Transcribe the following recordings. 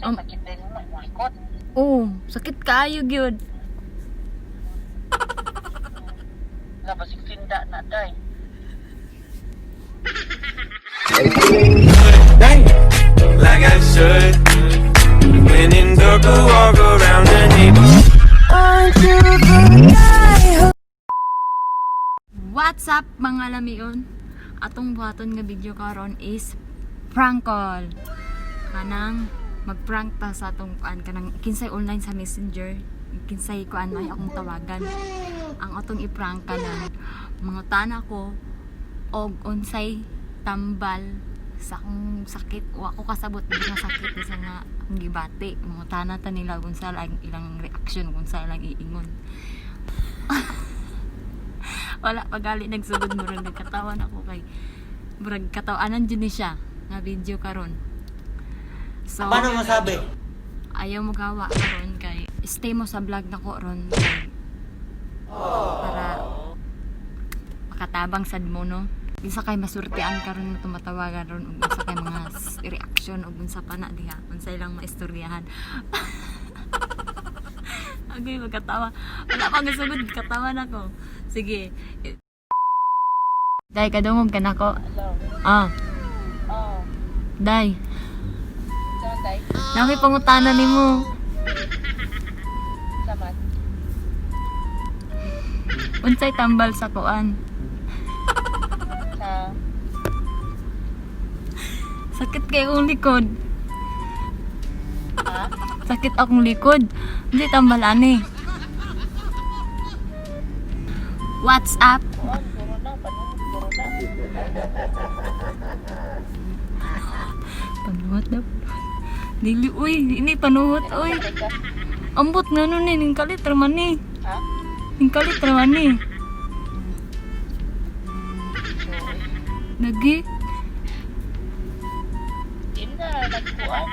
Sakit din mo, malikot. Oh, sakit kaayo gyud. Labas iksinda na, day. Like I should. When in dark, I walk around the neighborhood. What's up mga lamion? Atong buhaton nga video karon is prank call. Kanang mag-prank ta sa atong kanang kinsay online sa Messenger. Kinsay kuan ay akong tawagan. Ang atong i-prank kanang mangutana ko og unsay tambal sa akong sakit o ako kasabot nga sakit sa nga akong gibati. Mangutana ta nila unsa lang ilang reaction unsa lang iingon. Wala pagali nagsugod mo rin nagkatawan ako kay murag katawanan dyan ni siya nga video karon. So Paano masabi? ayaw mo gawa karon kay stay mo sa vlog na ko ron para makatabang sad mo no. Isa kay masurtian karon mo tumatawagan ron ug isa kay mga reaction ug unsa pa na diha unsay lang maistoryahan. Agay magkatawa. Wala pang gasugod katawan ako. Sige. Day, kadungog ka na ko. Hello. Ah, Oh. day. Saan, day? Nakipangutana ni mo. Saman. Unsay tambal sa kuan? Sa... Sakit kay akong likod. Ha? Sakit akong likod. Hindi tambal ani. What's up? Kuan, puro na. Panuhot, puro na. Panuhot na. Dili, uy. Ini panuhot, uy. Teka. Ambot nga nun eh. Ningkalit raman eh. Ha? Ningkalit raman eh. Lagi. Yun na, nagkuan.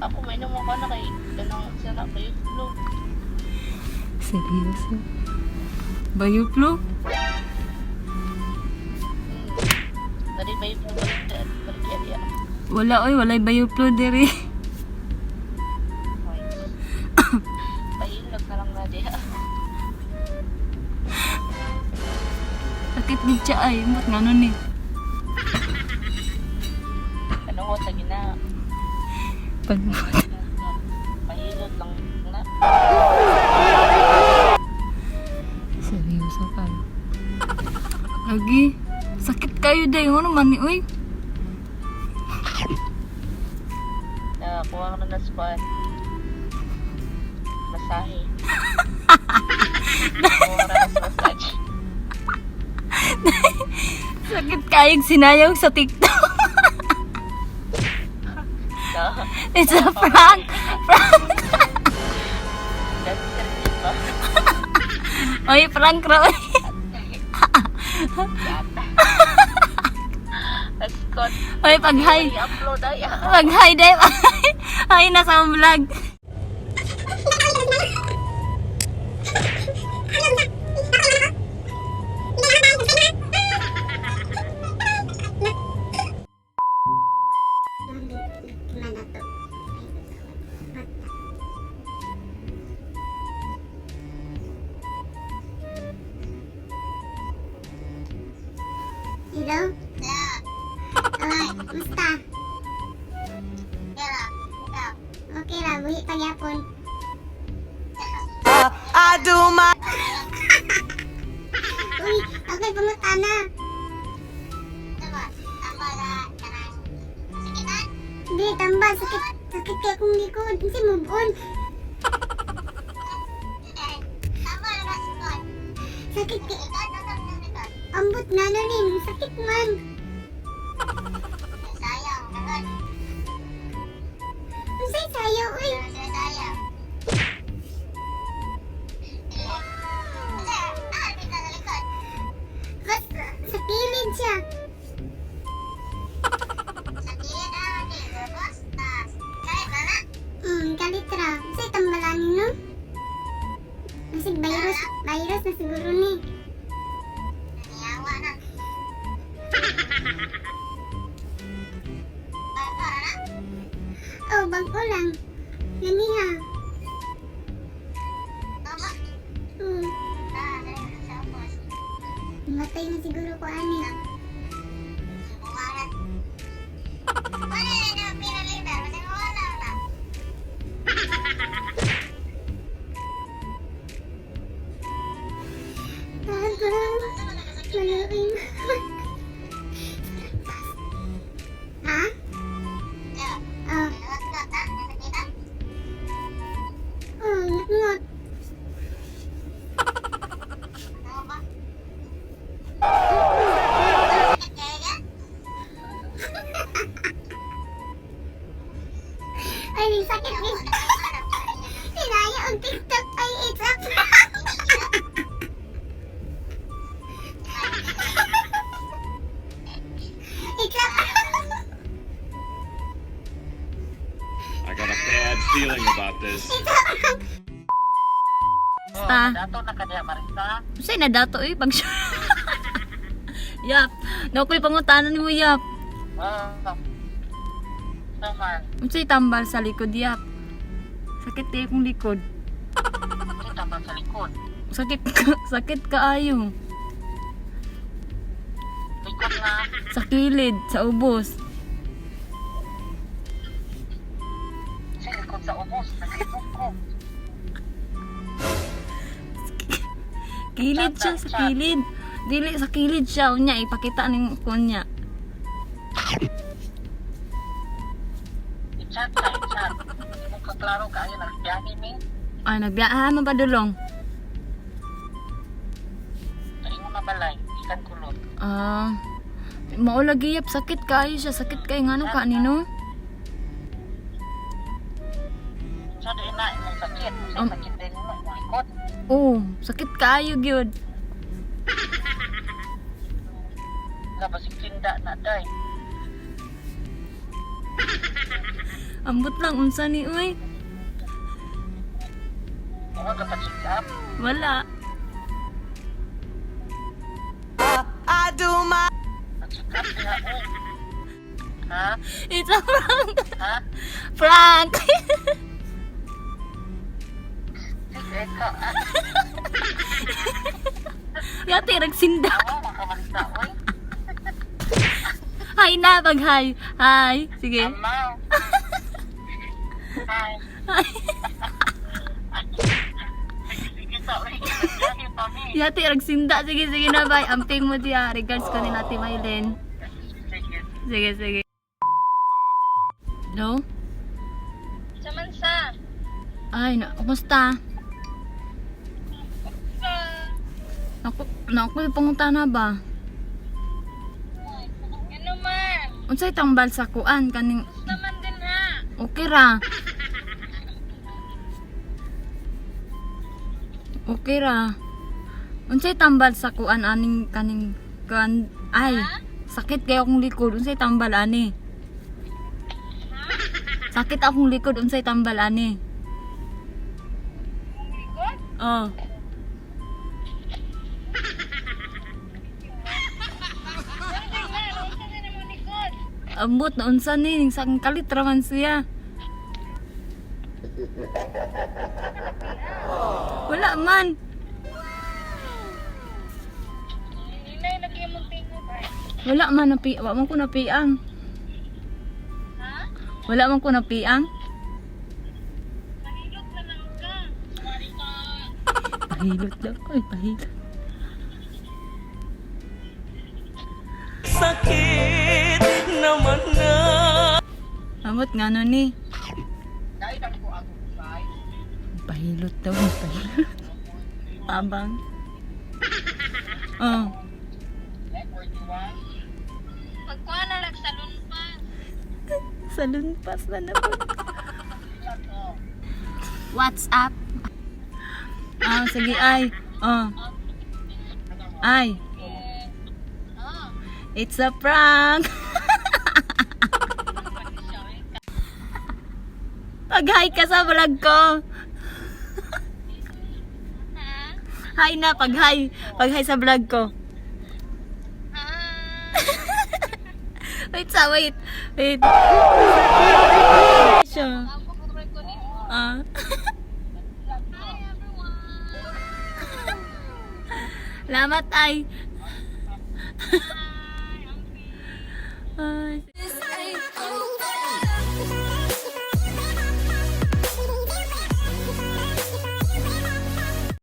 Ako may naman ka na kay ganang sana kayo flu. Seryoso. Bayuplo? Tadi may flu balik yan. Wala oy, walay bayuplo diri. Pahilog na lang na diha. Sakit gid siya ay, ambot nga nun eh. Panuhot lagi na. Panuhot. Pahilog lang na. Seryoso ka. Lagi. Sakit kayo day. Ano man ni, uy? Nakakuha ko na squad. Masahe. Kuha ko na massage. Sakit kayong sinayang sa TikTok. No. It's a prank. Prank. That's it ba? Oy, prank raw. That's good. Oy, pag-hi. I-upload ay. Pag-hi day. Hi na sa vlog. Hello? Musta? Okay lang, buhi pagyapon. I do my. Uy, okay, pangutana. Hindi, tambal, sakit kaya kong likod. Hindi, move on. Sakit kaya. Ambot nga na rin, sakit man. Unsay sayo, uy. Bas, sa kilid siya. Kalitra. Unsay tambalan no? Masig virus na siguro ni. Oh, bang ko lang. Ganiha. Matay na siguro ko, ani. Maluin. Ha? Oh. Oh, ngat-ngat. Ay, sakit din. Sinaya ang TikTok ay it's a prank. It's a prank. I got a bad feeling about this. It's a prank. Basta. Say na dato eh pag Yap. Nakoy pangutanan mo yap. Unsay tambal sa likod yap. Sakit eh kong likod. Sakit kaayo. Sa kilid, sa ubos. Kilid siya sa kilid. Dili sa kilid siya unya ipakita ning kunya. Ay nagbiyahan man padulong. Ah. Mao lagi yap sakit kaayo siya, sakit kay ngano ka nino? Oh, sakit kaayo gyud. Ambot lang unsa ni uy. Wala. It's a prank. Prank. Yati ragsinda. Hi na pag hi. Hi. Sige. Hi. Yati ragsinda. Sige sige na bye. Amping mo diya. Regards ko ni Nati Mylene. Sige sige. No? Samansa. Ay, kumusta? Naku, pangutana ba? Ano man? Unsay tambal sa kuan kaning Naman din ha. okay ra. Okay ra. Unsay tambal sa kuan aning kaning kuan ay sakit kay akong likod unsay tambal ani? Sakit akong likod unsay tambal ani? Likod? Oh. Unsa na mo likod? Ambot na unsa ni sang kalit ra man siya. Wala man. Inay lagi mo tingog ay. Wala man wala man ko napiang. Ha? Wala man ko napiang. Manilot na lang ka. Sorry ka. Pahilot daw. Ay, pahilot. Sakit naman na. Amot nga no ni. Pahilot daw. Pahilot. Abang. Oh. Pagkuha na nagsalon pa. Salon pass na naman. What's up? Ah, sige ay. Oh. Ay. Oh. It's a prank. Pag-hi ka sa vlog ko. Ha? Hi na, pag-hi. Pag-hi sa vlog ko. Ah. Wait, Sa, wait. Wait. Siya. Ah. Lamat ay.